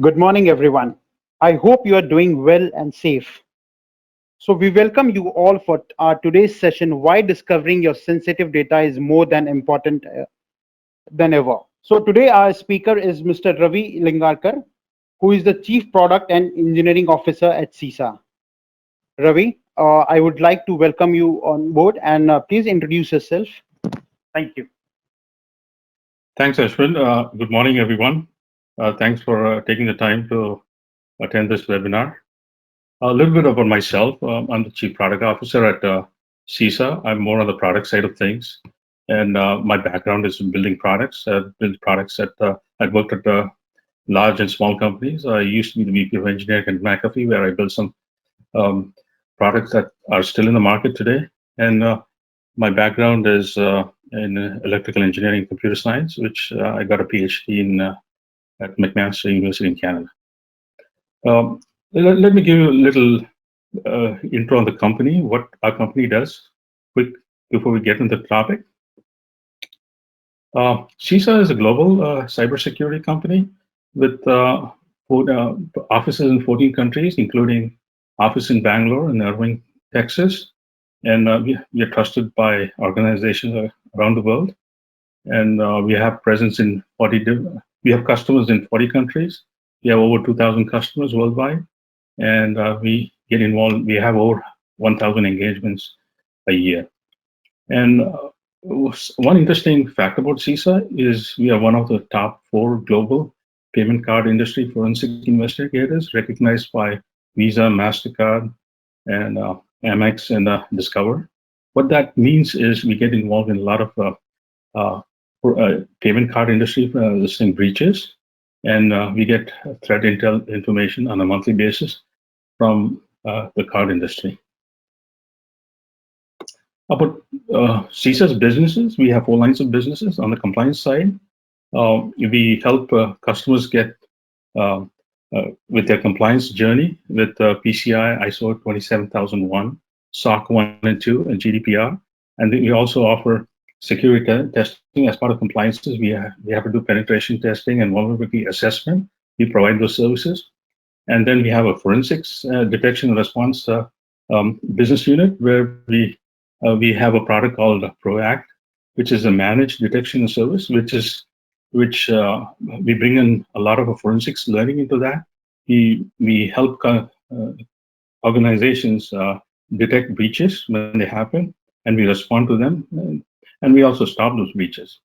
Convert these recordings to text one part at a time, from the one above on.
Good morning, everyone. I hope you are doing well and safe. So, we welcome you all for our today's session Why Discovering Your Sensitive Data is More Than Important Than Ever. So, today our speaker is Mr. Ravi Lingarkar, who is the Chief Product and Engineering Officer at SISA. Ravi, I would like to welcome you on board and please introduce yourself. Thank you. Thanks, Ashwin. Good morning, everyone. Thanks for taking the time to attend this webinar. A little bit about myself. I'm the Chief Product Officer at SISA. I'm more on the product side of things. And my background is in building products. I've built products I've worked at large and small companies. I used to be the VP of Engineering at McAfee, where I built some um, products that are still in the market today. And my background is in electrical engineering and computer science, which I got a PhD in at McMaster University in Canada. Let me give you a little intro on the company, what our company does, quick before we get into the topic. SISA is a global cybersecurity company with offices in 14 countries, including office in Bangalore and Irving, Texas. And we are trusted by organizations around the world. And we have presence in 40. We have customers in 40 countries. We have over 2,000 customers worldwide, and we get involved. We have over 1,000 engagements a year. And one interesting fact about SISA is we are one of the top 4 global payment card industry forensic investigators, recognized by Visa, MasterCard, and Amex and Discover. What that means is we get involved in a lot of payment card industry listing breaches, and we get threat intel information on a monthly basis from the card industry. About SISA's businesses, we have 4 lines of businesses. On the compliance side, we help customers get with their compliance journey with PCI, ISO 27001, SOC 1 and 2, and GDPR. And we also offer security testing as part of compliances. We have to do penetration testing and vulnerability assessment. We provide those services. And then we have a forensics detection and response business unit where we have a product called ProAct, which is a managed detection service, which we bring in a lot of forensics learning into that. We help organizations detect breaches when they happen, and we respond to them, and we also stop those breaches.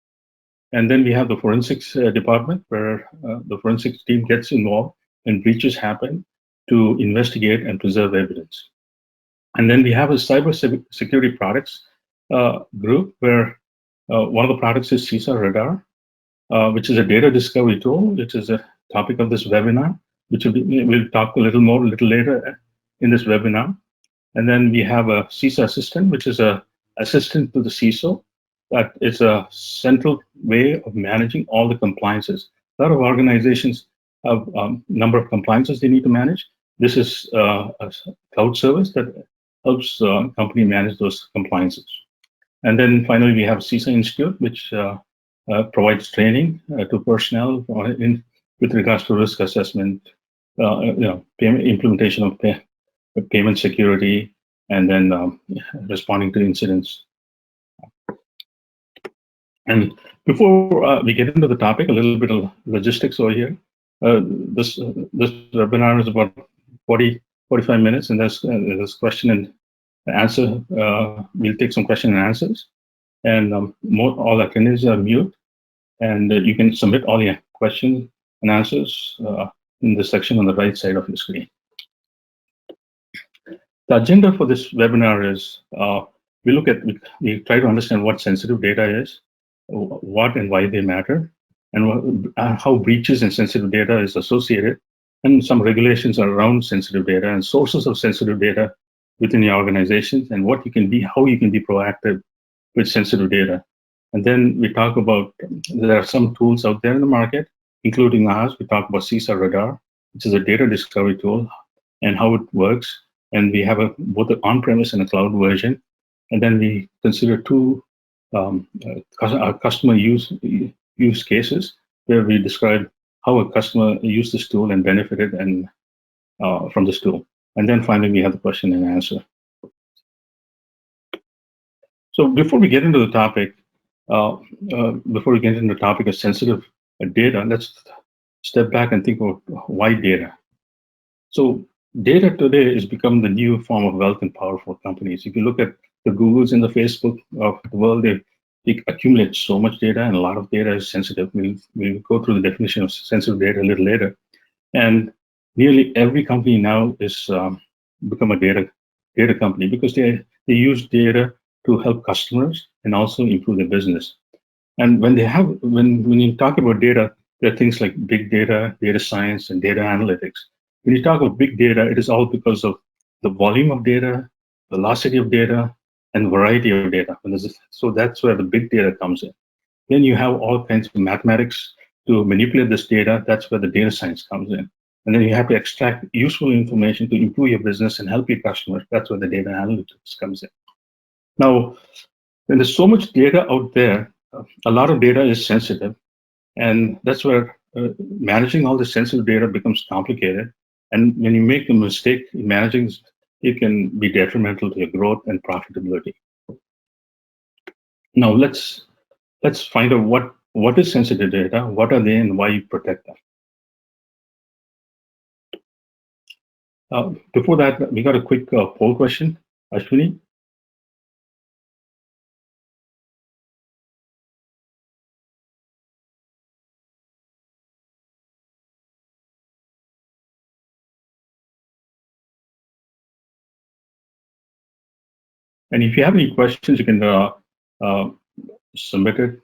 And then we have the forensics department where the forensics team gets involved when breaches happen to investigate and preserve evidence. And then we have a cybersecurity products group where one of the products is SISA Radar, which is a data discovery tool, which is a topic of this webinar, which we'll talk a little later in this webinar. And then we have a SISA Assistant, which is a assistant to the CISO. That is a central way of managing all the compliances. A lot of organizations have a number of compliances they need to manage. This is a cloud service that helps company manage those compliances. And then finally, we have SISA Institute, which provides training to personnel with regards to risk assessment, implementation of payment security, and then responding to incidents. And before we get into the topic, a little bit of logistics over here. This webinar is about 45 minutes, and there's question and answer. We'll take some question and answers. And all attendees are mute, and you can submit all your questions and answers in the section on the right side of your screen. The agenda for this webinar is we try to understand what sensitive data is, what and why they matter, and how breaches and sensitive data is associated, and some regulations around sensitive data and sources of sensitive data within your organizations, and how you can be proactive with sensitive data. And then we talk about, there are some tools out there in the market, including ours. We talk about SISA Radar, which is a data discovery tool, and how it works. And we have both an on-premise and a cloud version. And then we consider 2 customer use cases where we describe how a customer used this tool and benefited and from this tool. And then finally, we have the question and answer. So before we get into the topic, of sensitive data, let's step back and think about why data. So data today has become the new form of wealth and power for companies. If you look at the Googles and the Facebook of the world, they accumulate so much data, and a lot of data is sensitive. We'll go through the definition of sensitive data a little later. And nearly every company now is become a data company because they use data to help customers and also improve their business. And when you talk about data, there are things like big data, data science, and data analytics. When you talk about big data, it is all because of the volume of data, velocity of data, and variety of data. So that's where the big data comes in. Then you have all kinds of mathematics to manipulate this data. That's where the data science comes in. And then you have to extract useful information to improve your business and help your customers. That's where the data analytics comes in. Now, when there's so much data out there, a lot of data is sensitive, and that's where managing all the sensitive data becomes complicated. And when you make a mistake in managing, it can be detrimental to your growth and profitability. Now let's find out what is sensitive data, what are they, and why you protect them. Before that, we got a quick poll question, Ashwini. And if you have any questions, you can submit it.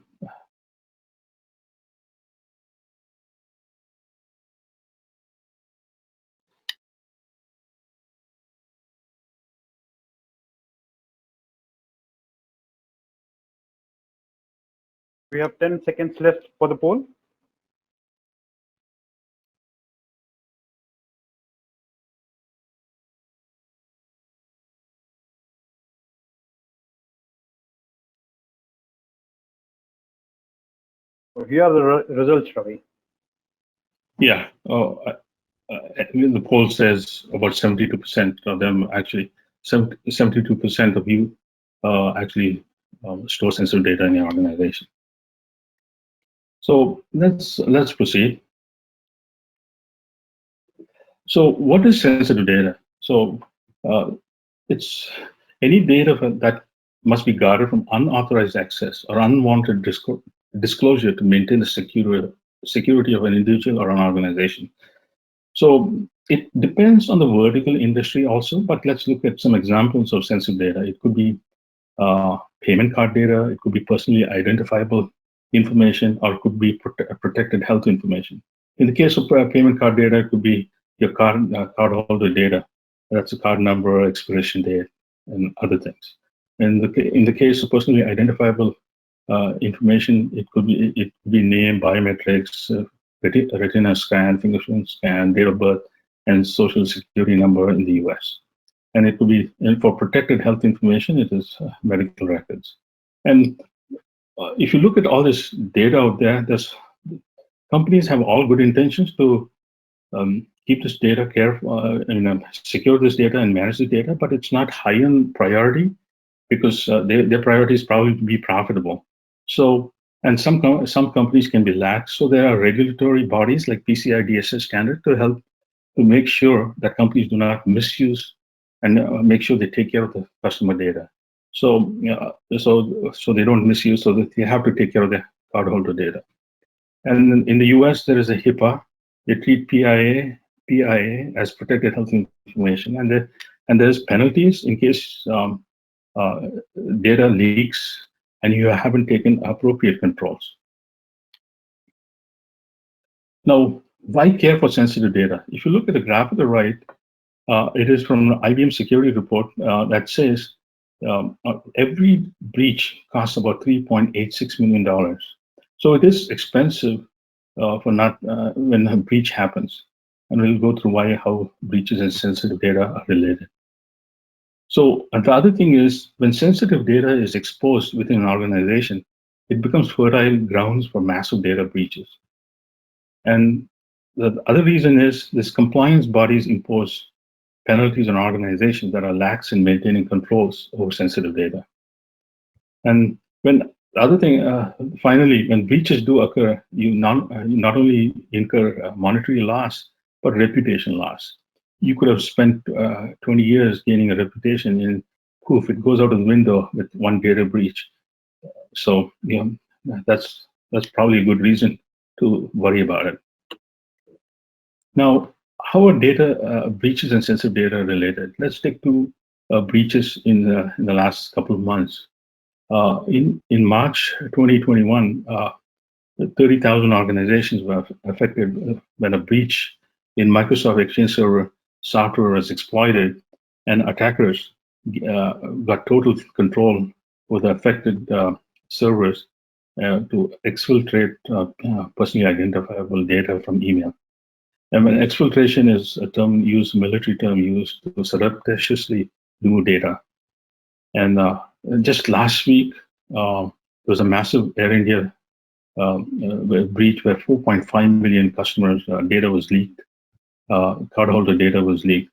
We have 10 seconds left for the poll. So here are the results, Ravi. Yeah. The poll says about 72% of them actually, 72% of you actually store sensitive data in your organization. So let's proceed. So what is sensitive data? So it's any data that must be guarded from unauthorized access or unwanted disclosure to maintain the security of an individual or an organization. So it depends on the vertical industry also, but let's look at some examples of sensitive data. It could be payment card data, it could be personally identifiable information, or it could be protected health information. In the case of payment card data, it could be your cardholder data. That's the card number, expiration date, and other things. And in the case of personally identifiable information, it could be name, biometrics, retina scan, fingerprint scan, date of birth, and social security number in the US. And it could be, and for protected health information, it is medical records. And if you look at all this data out there, companies have all good intentions to keep this data careful, secure this data and manage the data, but it's not high on priority because their priority is probably to be profitable. So, and some companies can be lax. So there are regulatory bodies like PCI DSS standard to help to make sure that companies do not misuse and make sure they take care of the customer data. So, so they don't misuse, so that they have to take care of the cardholder data. And in the US, there is a HIPAA. They treat PIA as protected health information, and there's penalties in case data leaks and you haven't taken appropriate controls. Now, why care for sensitive data? If you look at the graph at the right, it is from an IBM security report that says every breach costs about $3.86 million. So it is expensive for not when a breach happens. And we'll go through how breaches and sensitive data are related. So, and the other thing is, when sensitive data is exposed within an organization, it becomes fertile grounds for massive data breaches. And the other reason is this compliance bodies impose penalties on organizations that are lax in maintaining controls over sensitive data. And when the other thing, finally, when breaches do occur, you not only incur monetary loss, but reputation loss. You could have spent 20 years gaining a reputation, and poof, it goes out of the window with one data breach. So, that's probably a good reason to worry about it. Now, how are data breaches and sensitive data related? Let's take two breaches in the last couple of months. In March 2021, 30,000 organizations were affected when a breach in Microsoft Exchange Server software was exploited, and attackers got total control over the affected servers to exfiltrate personally identifiable data from email. And when exfiltration is a term used, military term used to surreptitiously do data. And just last week, there was a massive Air India breach where 4.5 million customers' data was leaked, cardholder data was leaked,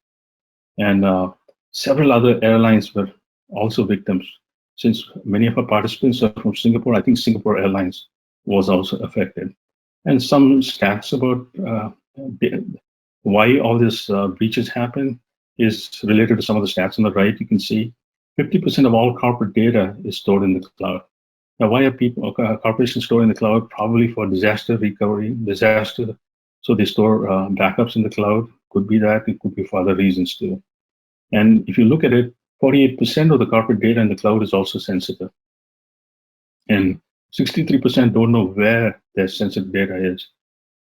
and several other airlines were also victims. Since many of our participants are from Singapore, I think Singapore Airlines was also affected. And some stats about why all these breaches happen is related to some of the stats on the right. You can see 50% of all corporate data is stored in the cloud. Now, why are people corporations storing in the cloud? Probably for disaster recovery, disaster. So they store backups in the cloud. Could be that. It could be for other reasons too. And if you look at it, 48% of the corporate data in the cloud is also sensitive. And 63% don't know where their sensitive data is.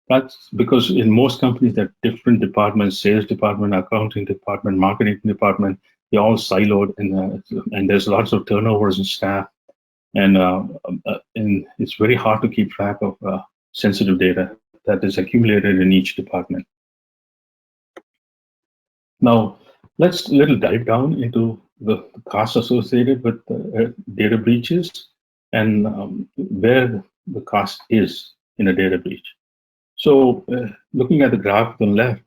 That's because in most companies, there are different departments: sales department, accounting department, marketing department. They're all siloed, and there's lots of turnovers in staff. And it's very hard to keep track of sensitive data that is accumulated in each department. Now, let's little dive down into the costs associated with data breaches and where the cost is in a data breach. So, looking at the graph on the left,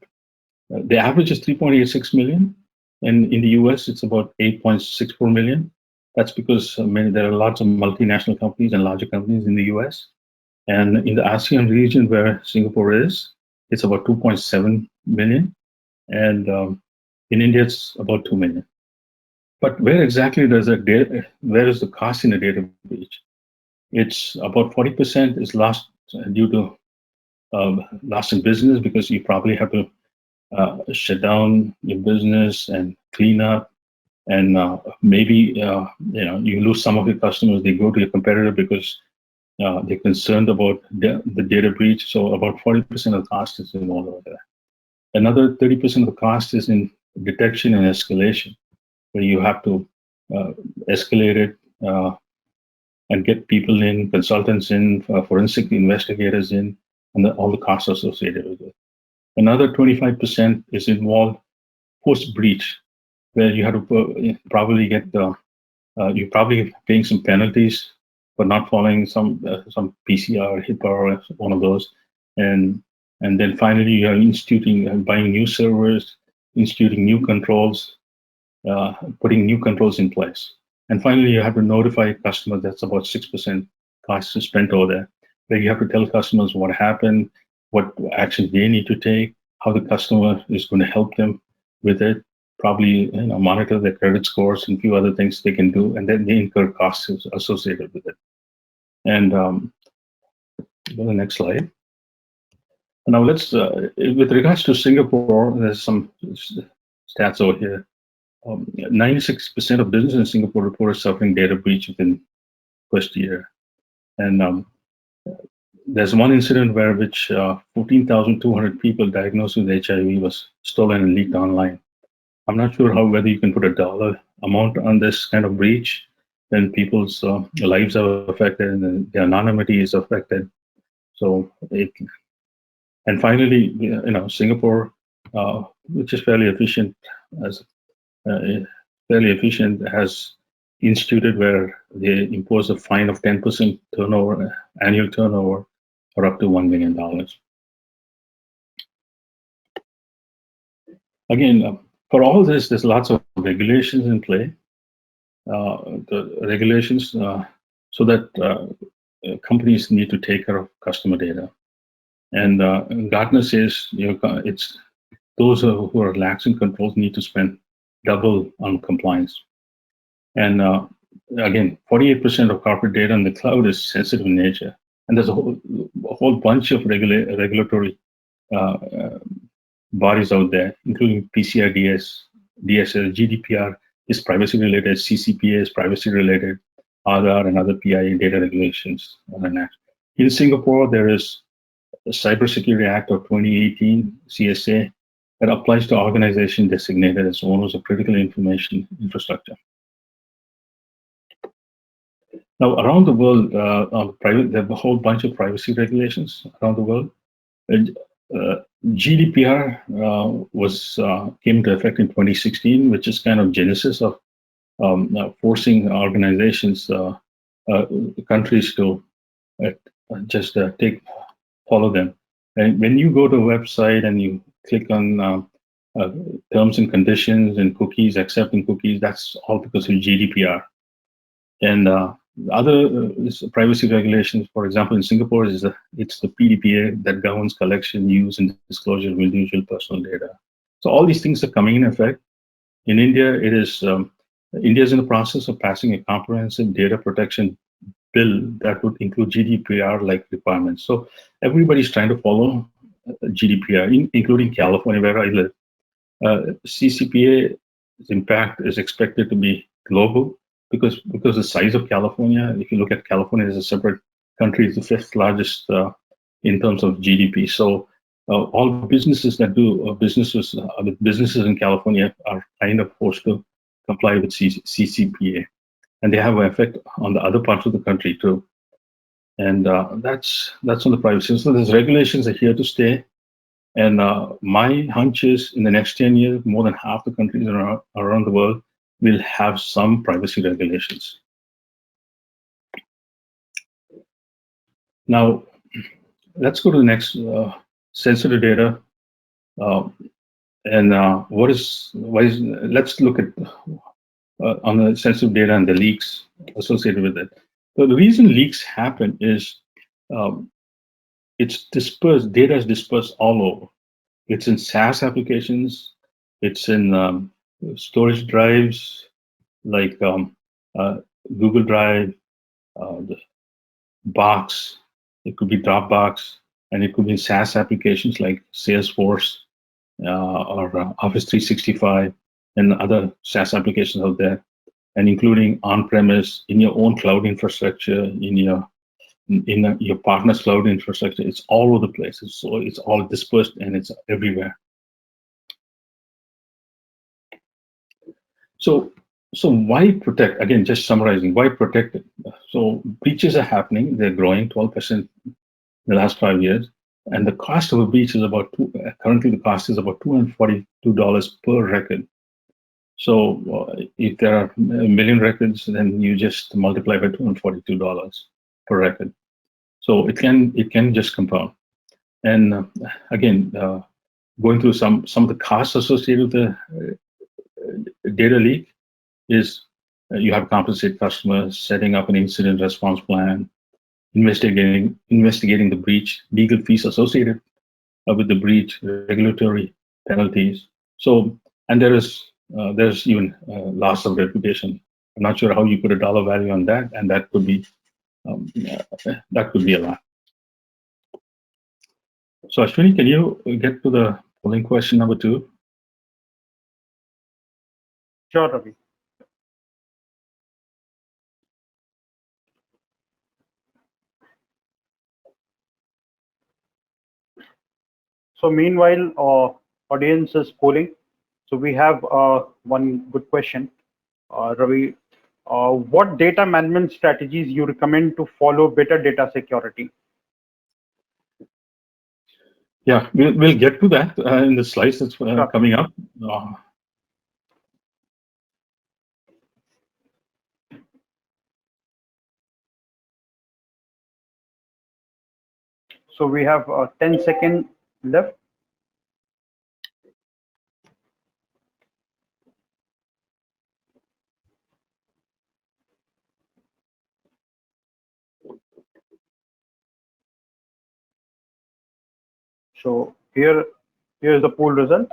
the average is 3.86 million, and in the US, it's about 8.64 million. That's because there are lots of multinational companies and larger companies in the US. And in the ASEAN region, where Singapore is, it's about 2.7 million. And in India, it's about 2 million. But where exactly where is the cost in a data breach? It's about 40% is lost due to loss in business, because you probably have to shut down your business and clean up. And maybe you lose some of your customers. They go to your competitor because they're concerned about the data breach. So about 40% of the cost is involved over there. Another 30% of the cost is in detection and escalation, where you have to escalate it and get people in, consultants in, forensic investigators in, and all the costs associated with it. Another 25% is involved post-breach, where you have to probably get you're probably paying some penalties for not following some PCR, HIPAA, or one of those, and then finally you are buying new servers, instituting new controls, putting new controls in place, and finally you have to notify customers. That's about 6% cost is spent over there, where you have to tell customers what happened, what actions they need to take, how the customer is going to help them with it, probably monitor their credit scores and a few other things they can do, and then they incur costs associated with it. And go to the next slide. Now let's, with regards to Singapore, there's some stats over here. 96% of business in Singapore reported suffering data breach within first year. And there's one incident which 14,200 people diagnosed with HIV was stolen and leaked online. I'm not sure whether you can put a dollar amount on this kind of breach. Then people's lives are affected and their anonymity is affected. So and finally, Singapore, which is fairly efficient, has instituted where they impose a fine of 10% annual turnover, or up to $1 million. Again, for all this, there's lots of regulations in play. The regulations so that companies need to take care of customer data. And Gartner says it's those who are lax in controls need to spend double on compliance. And again, 48% of corporate data in the cloud is sensitive in nature. And there's a whole bunch of regulatory uh, uh, bodies out there, including PCI DSS, GDPR is privacy related, CCPA is privacy related, Aadhaar and other PII data regulations. In Singapore, there is the Cybersecurity Act of 2018, CSA, that applies to organizations designated as owners of critical information infrastructure. Now, around the world, there are a whole bunch of privacy regulations around the world. GDPR came into effect in 2016, which is kind of genesis of forcing organizations, countries to just follow them. And when you go to a website and you click on terms and conditions and cookies, accepting cookies, that's all because of GDPR. And other privacy regulations, for example, in Singapore, it's the PDPA that governs collection, use, and disclosure of individual personal data. So all these things are coming in effect. In India, India is in the process of passing a comprehensive data protection bill that would include GDPR-like requirements. So everybody's trying to follow GDPR, including California, where I live. CCPA's impact is expected to be global because the size of California. If you look at California as a separate country, it's the fifth largest in terms of GDP. So all businesses that do businesses in California are kind of forced to comply with CCPA, and they have an effect on the other parts of the country too. And that's on the privacy. So these regulations are here to stay. And my hunch is in the next 10 years, more than half the countries around the world will have some privacy regulations. Now, let's go to the next sensitive data. Let's look at on the sensitive data and the leaks associated with it. So the reason leaks happen is it's dispersed, data is dispersed all over. It's in SaaS applications, it's in storage drives like Google Drive, the Box, it could be Dropbox, and it could be SaaS applications like Salesforce or Office 365 and other SaaS applications out there, and including on-premise, in your own cloud infrastructure, in your partner's cloud infrastructure. It's all over the place. It's all dispersed and it's everywhere. So why protect? Again, just summarizing, why protect it? So breaches are happening. They're growing 12% in the last 5 years. And the cost of a breach is currently the cost is about $242 per record. So if there are a million records, then you just multiply by $242 per record. So it can just compound. And again, going through some of the costs associated with the data leak is you have to compensate customers, setting up an incident response plan, investigating the breach, legal fees associated with the breach, regulatory penalties. So, and there's even loss of reputation. I'm not sure how you put a dollar value on that, and that could be a lot. So, Ashwini, can you get to the polling question number 2? Sure, Ravi. So meanwhile, audience is polling. So we have one good question, Ravi. What data management strategies you recommend to follow better data security? Yeah, we'll get to that in the slides that's coming up. So we have 10 seconds left. So here's the pool result.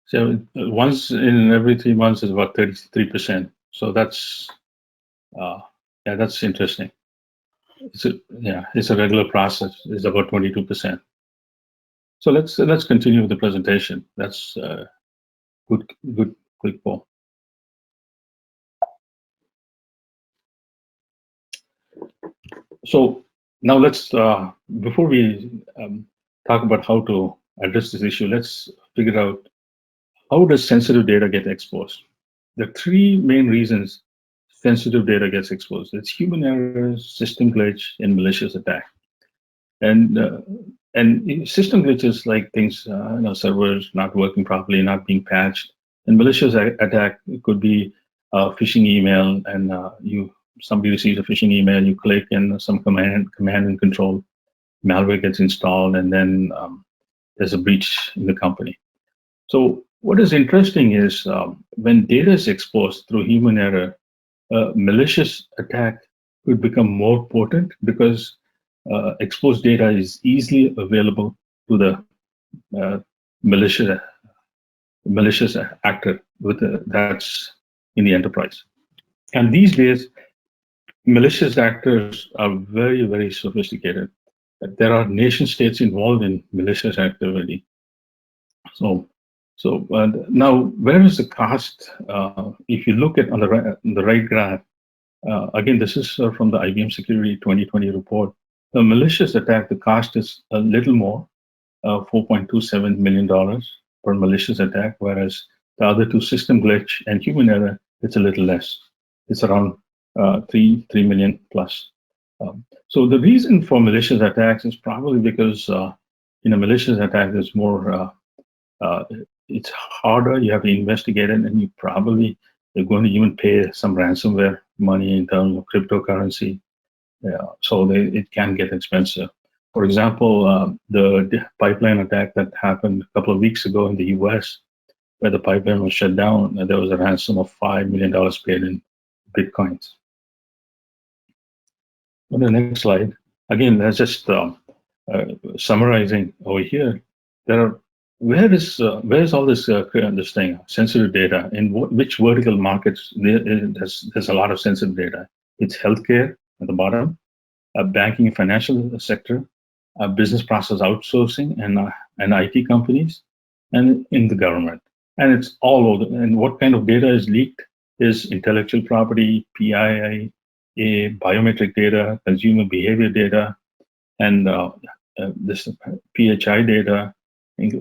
So once in every 3 months is about 33%. So uh, yeah, that's interesting. It's a regular process. It's about 22%. So let's continue with the presentation. That's good quick poll. So now let's before we talk about how to address this issue, let's figure out how does sensitive data get exposed. The three main reasons sensitive data gets exposed. It's human errors, system glitch, and malicious attack. And system glitches like things, servers not working properly, not being patched. And malicious attack could be a phishing email, and somebody receives a phishing email, you click, and some command and control malware gets installed, and then there's a breach in the company. So what is interesting is when data is exposed through human error, malicious attack could become more potent because exposed data is easily available to the uh, malicious malicious actor that's in the enterprise. And these days, malicious actors are very sophisticated. There are nation states involved in malicious activity. So, now where is the cost? If you look at on the right graph, again, this is from the IBM Security 2020 report. The malicious attack, the cost is a little more, $4.27 million per malicious attack, whereas the other two, system glitch and human error, it's a little less. It's around 3 million plus. So the reason for malicious attacks is probably because in a malicious attack, there's more, uh, it's harder, you have to investigate it, and you're going to even pay some ransomware money in terms of cryptocurrency. Yeah, so it can get expensive. For example, the pipeline attack that happened a couple of weeks ago in the US, where the pipeline was shut down, and there was a ransom of $5 million paid in Bitcoins. On the next slide, again, that's just summarizing over here. There are where is all this thing sensitive data in which vertical markets there's a lot of sensitive data. It's healthcare at the bottom, banking and financial sector, business process outsourcing, and IT companies, and in the government. And it's all over. And what kind of data is leaked is intellectual property, PII, biometric data, consumer behavior data, and this PHI data,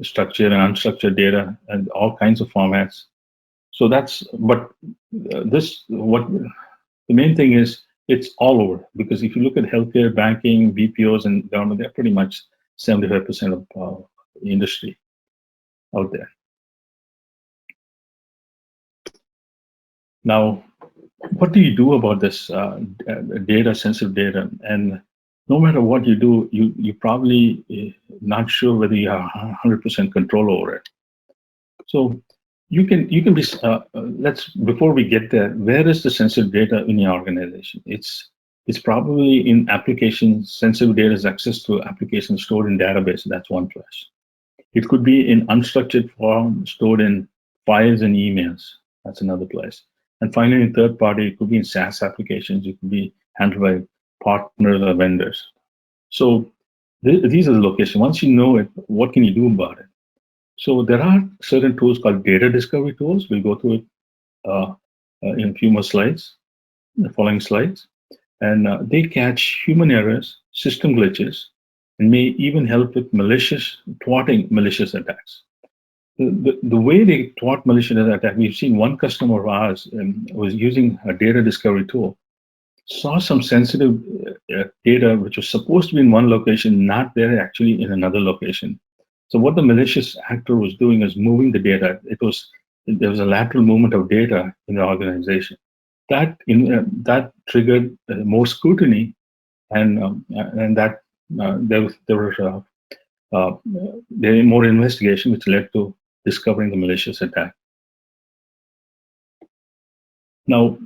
structured and unstructured data, and all kinds of formats. So what the main thing is it's all over, because if you look at healthcare, banking, BPOs, and government, they're pretty much 75% of industry out there. Now, what do you do about this data, sensitive data? And no matter what you do, you probably not sure whether you have 100% control over it. So you can be let's before we get there, where is the sensitive data in your organization? It's probably in applications. Sensitive data is access to applications stored in database. That's one place. It could be in unstructured form stored in files and emails. That's another place. And finally, in third party, it could be in SaaS applications. It could be handled by partners or vendors. So these are the locations. Once you know it, what can you do about it? So there are certain tools called data discovery tools. We'll go through it in a few more slides, the following slides. And they catch human errors, system glitches, and may even help with thwarting malicious attacks. The way they thwart malicious attack, we've seen one customer of ours was using a data discovery tool, saw some sensitive data which was supposed to be in one location, not there, actually in another location. So what the malicious actor was doing is moving the data. There was a lateral movement of data in the organization. That triggered more scrutiny, and that there was more investigation, which led to discovering the malicious attack. Now,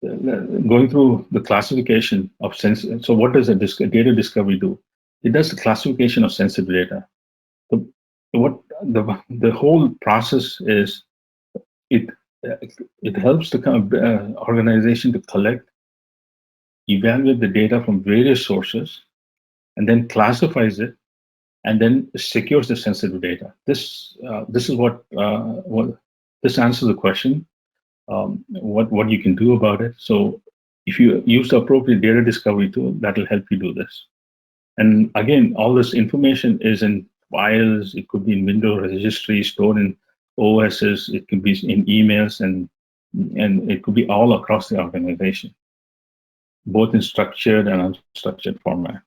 going through the classification of sensitive. So what does a data discovery do? It does the classification of sensitive data. The, what the whole process is, it it helps the organization to collect, evaluate the data from various sources, and then classifies it, and then secures the sensitive data. This is what this answers the question. What you can do about it. So if you use the appropriate data discovery tool, that will help you do this. And again, all this information is in files. It could be in Windows registry, stored in OSs. It could be in emails, and it could be all across the organization, both in structured and unstructured format.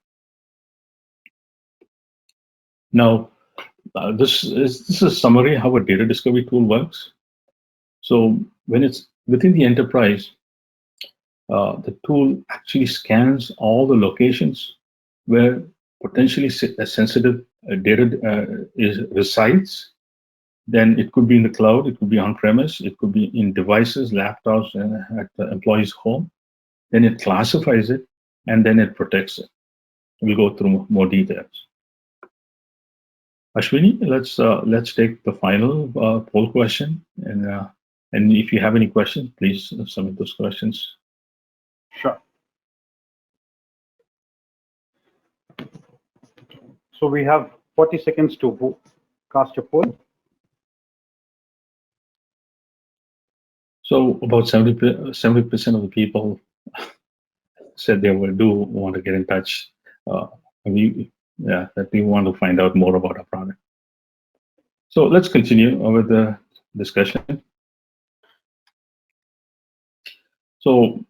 Now, this is a summary how a data discovery tool works. So when it's within the enterprise, the tool actually scans all the locations where potentially sensitive data resides. Then it could be in the cloud, it could be on-premise, it could be in devices, laptops, at the employee's home. Then it classifies it, and then it protects it. We'll go through more details. Ashwini, let's take the final poll question, and if you have any questions, please submit those questions. Sure. So we have 40 seconds to vote, cast a poll. So about 70% of the people said they do want to get in touch. That we want to find out more about our product. So let's continue with the discussion. So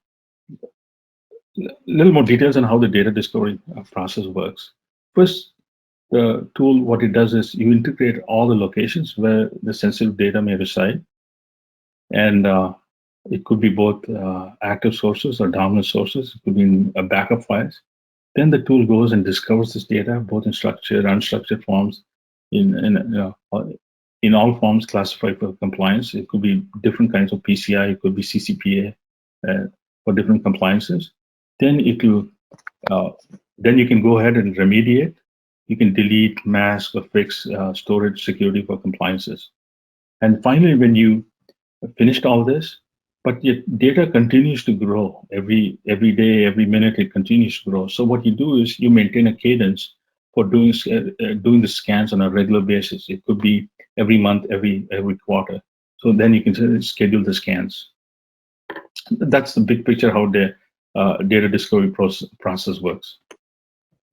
a little more details on how the data discovery process works. First, the tool, what it does is you integrate all the locations where the sensitive data may reside. And it could be both active sources or dominant sources. It could be in backup files. Then the tool goes and discovers this data, both in structured, unstructured forms, in all forms classified for compliance. It could be different kinds of PCI, it could be CCPA for different compliances. Then then you can go ahead and remediate. You can delete, mask, or fix storage security for compliances. And finally, when you finished all this, but your data continues to grow every day, every minute, it continues to grow. So what you do is you maintain a cadence for doing the scans on a regular basis. It could be every month, every quarter. So then you can schedule the scans. That's the big picture how the data discovery process works.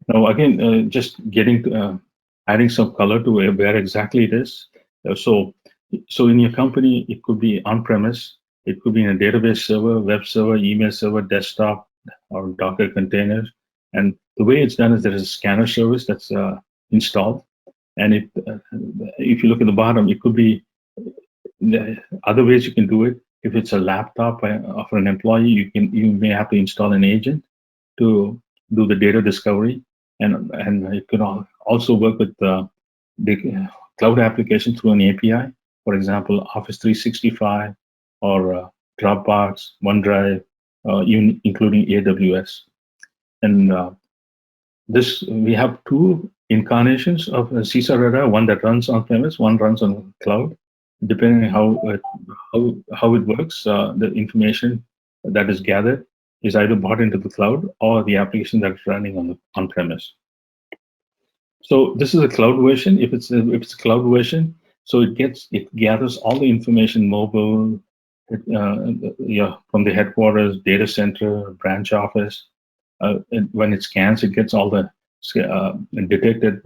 Now, again, just getting to, adding some color to where exactly it is. So in your company, it could be on-premise. It could be in a database server, web server, email server, desktop, or Docker containers. And the way it's done is there is a scanner service that's installed. And if you look at the bottom, it could be other ways you can do it. If it's a laptop for an employee, you may have to install an agent to do the data discovery, and it could also work with the cloud application through an API. For example, Office 365 or Dropbox, OneDrive, even including AWS. And we have two incarnations of SISA Radar, one that runs on premise, one runs on cloud. Depending on how it works, the information that is gathered is either brought into the cloud or the application that's running on premise. So this is a cloud version. If it's a cloud version, so it gathers all the information mobile, from the headquarters, data center, branch office. And when it scans, it gets all the detected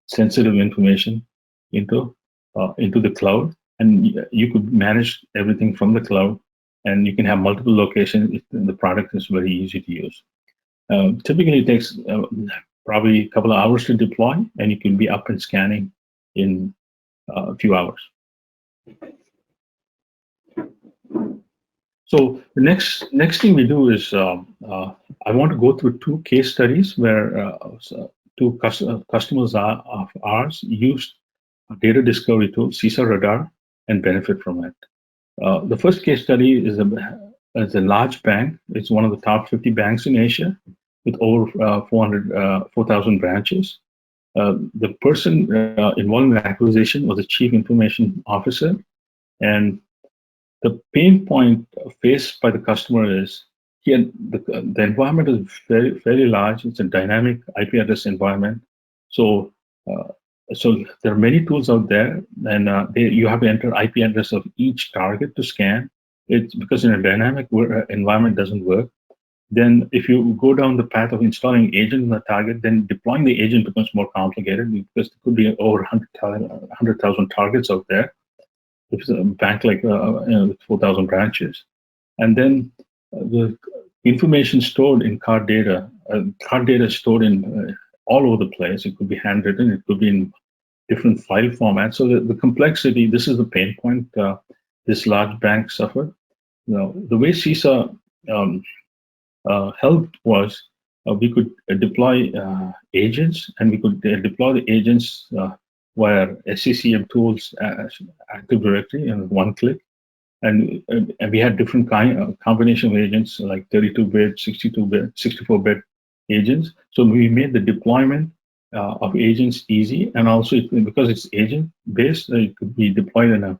sensitive information into the cloud, and you could manage everything from the cloud, and you can have multiple locations. The product is very easy to use. Typically, it takes probably a couple of hours to deploy, and you can be up and scanning in a few hours. So the next thing we do is I want to go through two case studies where two customers of ours used a data discovery tool, SISA Radar, and benefit from it. The first case study is It's a large bank. It's one of the top 50 banks in Asia with over 4,000 branches. The person involved in the acquisition was the chief information officer, and the pain point faced by the customer is here the environment is very large. It's a dynamic IP address environment. So uh, so there are many tools out there, and you have to enter IP address of each target to scan. It's because in a dynamic environment doesn't work. Then if you go down the path of installing agent in the target, then deploying the agent becomes more complicated because there could be over 100,000 targets out there. If it's a bank like with 4,000 branches. And then the information stored in card data is stored in all over the place. It could be handwritten, it could be in different file formats. So the complexity, this is the pain point this large bank suffered. Now, the way CISA helped was we could deploy agents, and we could deploy the agents via SCCM tools, Active Directory, in one click. And we had different combination of agents like 32-bit, 62-bit, 64-bit agents. So we made the deployment of agents easy, and also because it's agent based, it could be deployed in a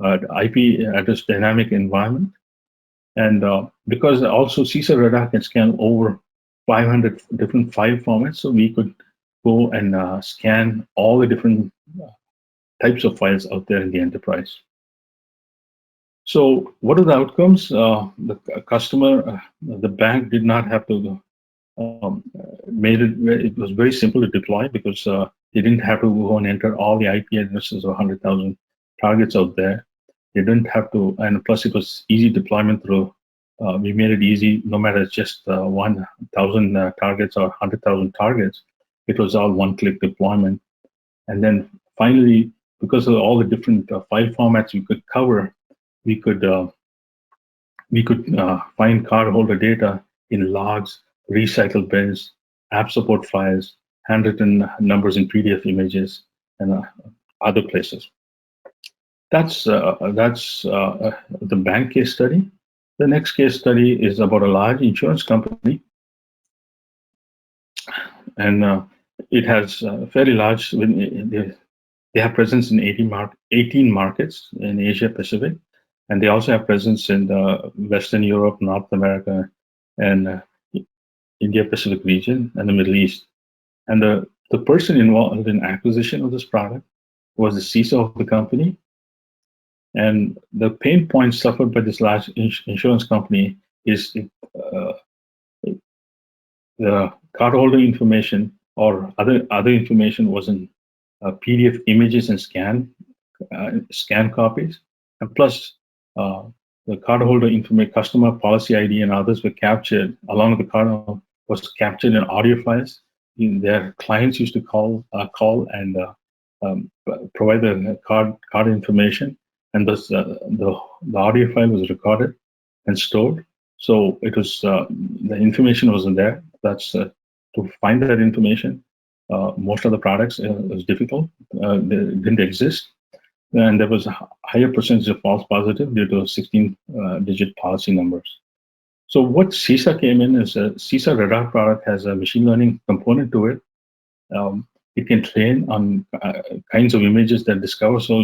IP address dynamic environment. And because also CISA Radar can scan over 500 different file formats, so we could go and scan all the different types of files out there in the enterprise. So what are the outcomes? The customer, the bank did not have to it was very simple to deploy because they didn't have to go and enter all the IP addresses of 100,000 targets out there. They didn't have to, and plus it was easy deployment through. We made it easy, no matter it's just 1,000 targets or 100,000 targets. It was all one-click deployment. And then finally, because of all the different file formats we could cover, we could find cardholder data in logs, recycled bins, app support files, handwritten numbers in PDF images, and other places. That's the bank case study. The next case study is about a large insurance company, and it has fairly large. They have presence in 18 markets in Asia Pacific, and they also have presence in Western Europe, North America, and India Pacific region, and the Middle East. And the person involved in acquisition of this product was the CISO of the company. And the pain points suffered by this large insurance company is the cardholder information or other information was in PDF images and scan copies, and plus the cardholder information, customer policy ID, and others were captured along with the card was captured in audio files. Their clients used to call and provide the card information, and thus the audio file was recorded and stored. So it was the information wasn't there. That's to find that information. Most of the products was difficult. They didn't exist, and there was a higher percentage of false positive due to 16-digit policy numbers. So what CISA came in is a CISA Radar product has a machine learning component to it. It can train on kinds of images that discover. So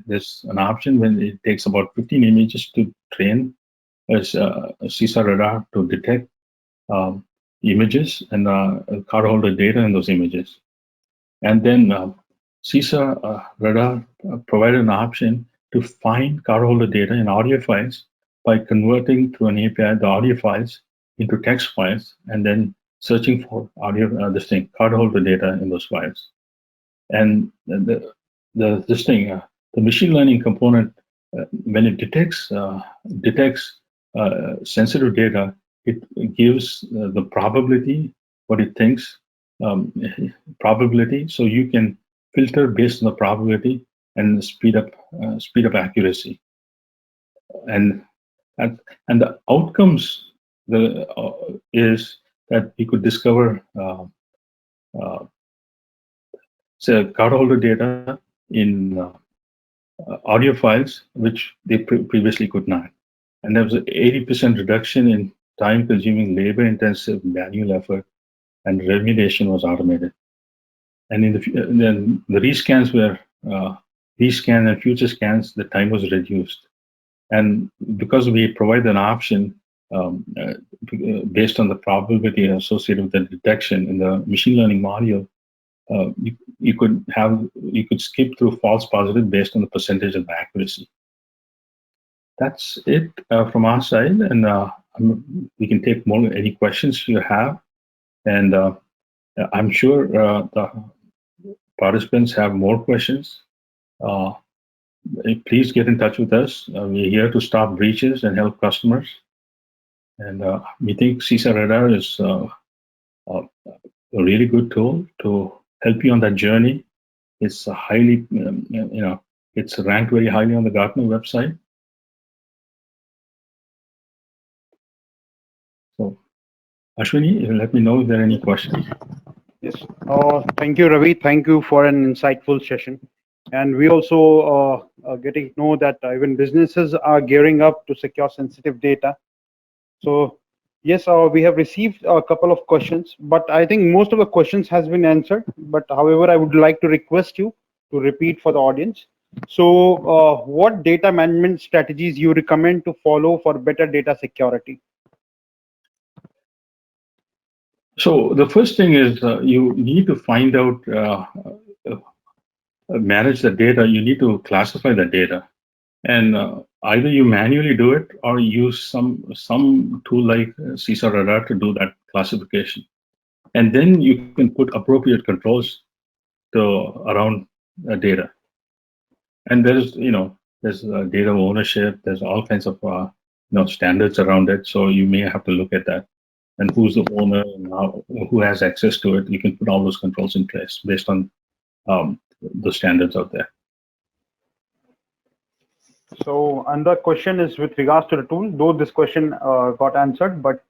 there's an option when it takes about 15 images to train as CISA Radar to detect images and cardholder data in those images. And then CISA Radar provided an option to find cardholder data in audio files by converting through an API the audio files into text files and then searching for audio cardholder data in those files. And the machine learning component, when it detects sensitive data, it gives the probability, what it thinks, probability, so you can filter based on the probability and speed up accuracy. And the outcomes is that we could discover say cardholder data in audio files which they previously could not. and there was an 80% reduction in time-consuming, labor-intensive manual effort, and remediation was automated. And then the rescans were rescan and future scans. The time was reduced, and because we provide an option based on the probability associated with the detection in the machine learning module, you could skip through false positive based on the percentage of accuracy. That's it from our side, and we can take more any questions you have, and I'm sure the participants have more questions. Please get in touch with us. We're here to stop breaches and help customers. And we think SISA Radar is a really good tool to help you on that journey. It's highly, it's ranked very highly on the Gartner website. So, Ashwini, let me know if there are any questions. Yes. Thank you, Ravi. Thank you for an insightful session. And we also getting to know that even businesses are gearing up to secure sensitive data. So yes, we have received a couple of questions, but I think most of the questions has been answered. But however, I would like to request you to repeat for the audience. So what data management strategies you recommend to follow for better data security? So the first thing is you need to find out, manage the data. You need to classify the data, and either you manually do it or use some tool like SISA Radar to do that classification, and then you can put appropriate controls to around data. And there's data ownership. There's all kinds of standards around it. So you may have to look at that, and who's the owner and who has access to it. You can put all those controls in place based on the standards out there. So another question is with regards to the tool, though this question got answered, but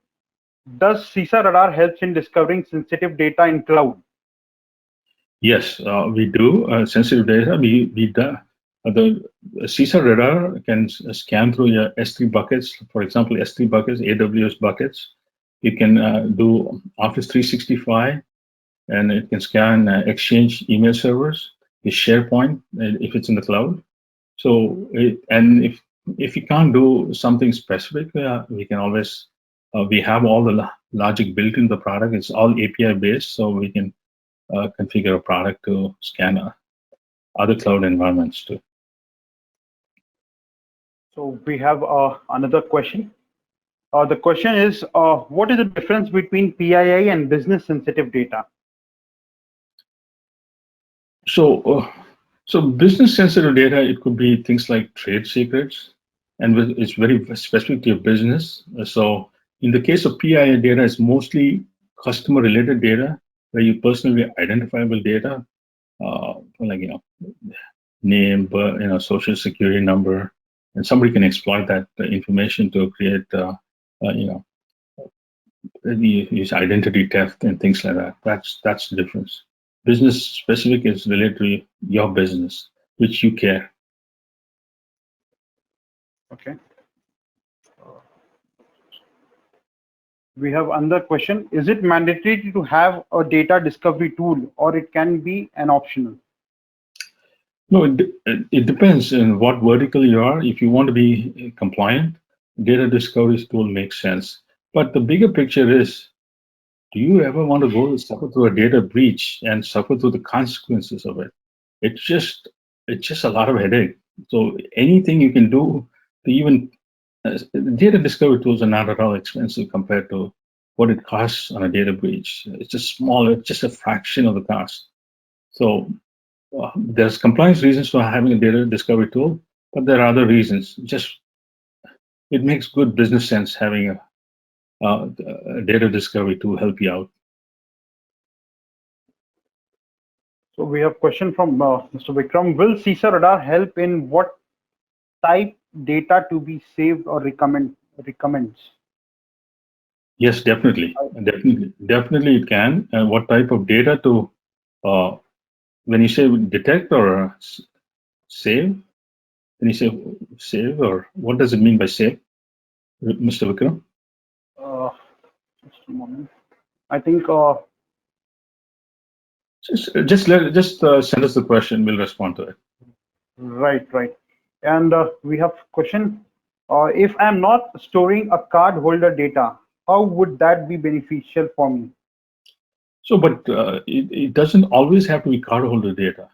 does SISA Radar helps in discovering sensitive data in cloud? Yes, we do. Sensitive data, we do. The SISA Radar can scan through your S3 buckets, for example, S3 buckets, AWS buckets. You can do Office 365, and it can scan Exchange email servers, the SharePoint, if it's in the cloud. So, if you can't do something specific, we can always, we have all the logic built in the product. It's all API based, so we can configure a product to scan other cloud environments too. So we have another question. The question is, what is the difference between PII and business sensitive data? So business sensitive data, it could be things like trade secrets, and it's very specific to your business. So in the case of PII data, it's mostly customer related data, where you personally identifiable data, like name, social security number, and somebody can exploit that information to create, use identity theft and things like that. That's the difference. Business specific is related to your business, which you care. Okay. We have another question. Is it mandatory to have a data discovery tool, or it can be an optional? No, it depends on what vertical you are. If you want to be compliant, data discovery tool makes sense. But the bigger picture is, do you ever want to go suffer through a data breach and suffer through the consequences of it? It's just a lot of headache. So anything you can do to even data discovery tools are not at all expensive compared to what it costs on a data breach. It's just a fraction of the cost. So there's compliance reasons for having a data discovery tool, but there are other reasons. Just it makes good business sense having a data discovery tool help you out. So we have a question from Mr. Vikram. Will SISA Radar help in what type data to be saved or recommends? Yes, definitely, definitely it can. And what type of data to, when you say detect or save, when you say save, or what does it mean by save? Mr. Vikram? Uh, just a moment. I think Just send us the question. We'll respond to it. right, right. And we have question. If I'm not storing a card holder data, how would that be beneficial for me? So, but it doesn't always have to be cardholder data.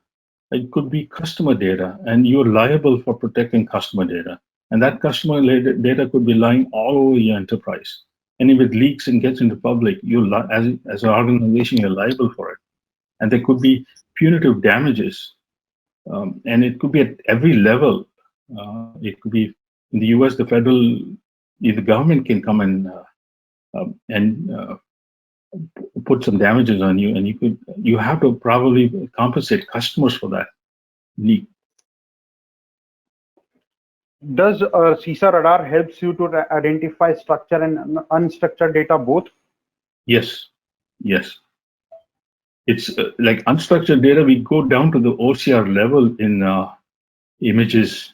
It could be customer data, and you're liable for protecting customer data. And that data could be lying all over your enterprise. And if it leaks and gets into public, as an organization, you're liable for it. And there could be punitive damages, and it could be at every level. It could be in the U.S. The government can come and put some damages on you, and you have to probably compensate customers for that leak. Does CISA radar helps you to identify structured and unstructured data both? Yes, yes. It's like unstructured data. We go down to the OCR level in images.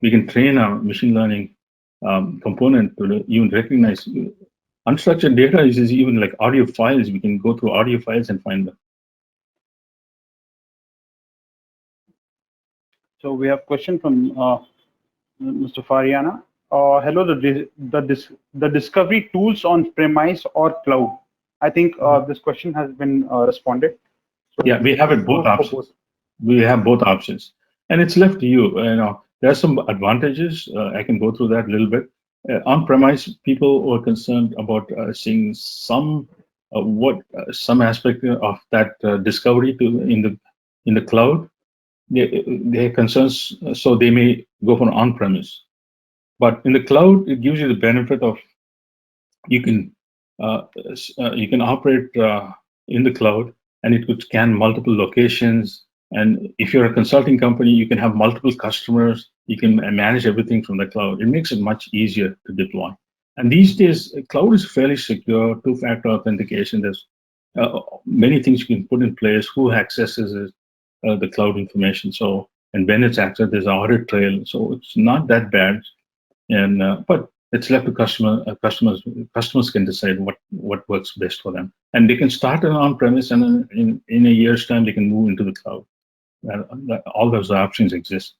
We can train our machine learning component to even recognize unstructured data is even like audio files. We can go through audio files and find them. So we have question from Mr. Fariana. Hello, the discovery tools on premise or cloud. I think this question has been responded. So Yeah, we have it both options. We have both options, and it's left to you. There are some advantages. I can go through that a little bit. On-premise, people were concerned about seeing some aspect of that discovery in the cloud. Their concerns, so they may go for an on-premise. But in the cloud, it gives you the benefit of you can you can operate in the cloud, and it could scan multiple locations. And if you're a consulting company, you can have multiple customers. You can manage everything from the cloud. It makes it much easier to deploy. And these days, cloud is fairly secure, two-factor authentication. There's many things you can put in place. Who accesses it, the cloud information? So, and when it's accessed, there's an audit trail. So it's not that bad. And but it's left to customers can decide what works best for them, and they can start an on-premise, and in a year's time they can move into the cloud. All those options exist.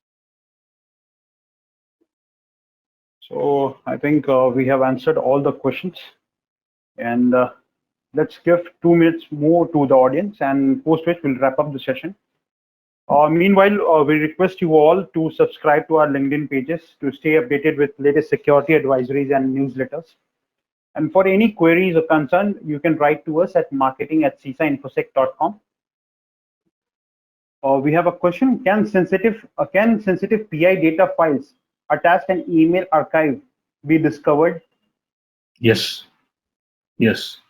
So I think we have answered all the questions, and let's give 2 minutes more to the audience, and post which we'll wrap up the session. Meanwhile, we request you all to subscribe to our LinkedIn pages to stay updated with latest security advisories and newsletters. And for any queries or concern, you can write to us at marketing@sisainfosec.com. We have a question: Can sensitive PI data files attached an email archive be discovered? Yes, yes.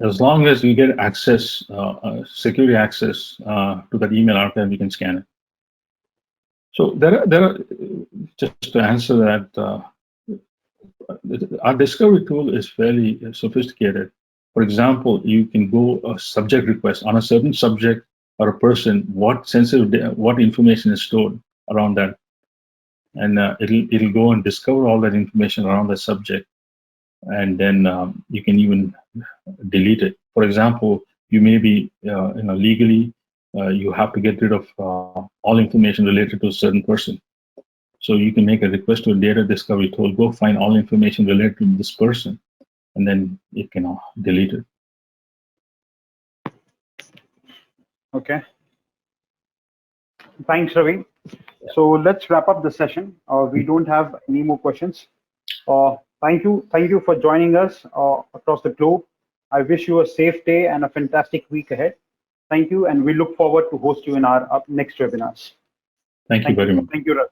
As long as you get access, security access to that email archive, you can scan it. So there are just to answer that, our discovery tool is fairly sophisticated. For example, you can go a subject request on a certain subject or a person, what information is stored around that, and it'll go and discover all that information around the subject, and then you can even delete it. For example, you may be legally you have to get rid of all information related to a certain person. So you can make a request to a data discovery tool, go find all information related to this person, and then it can delete it. Okay. Thanks, Ravi. So let's wrap up the session. We don't have any more questions. Thank you for joining us across the globe. I wish you a safe day and a fantastic week ahead. Thank you, and we look forward to host you in our next webinars. Thank you very much. Thank you, Ravi.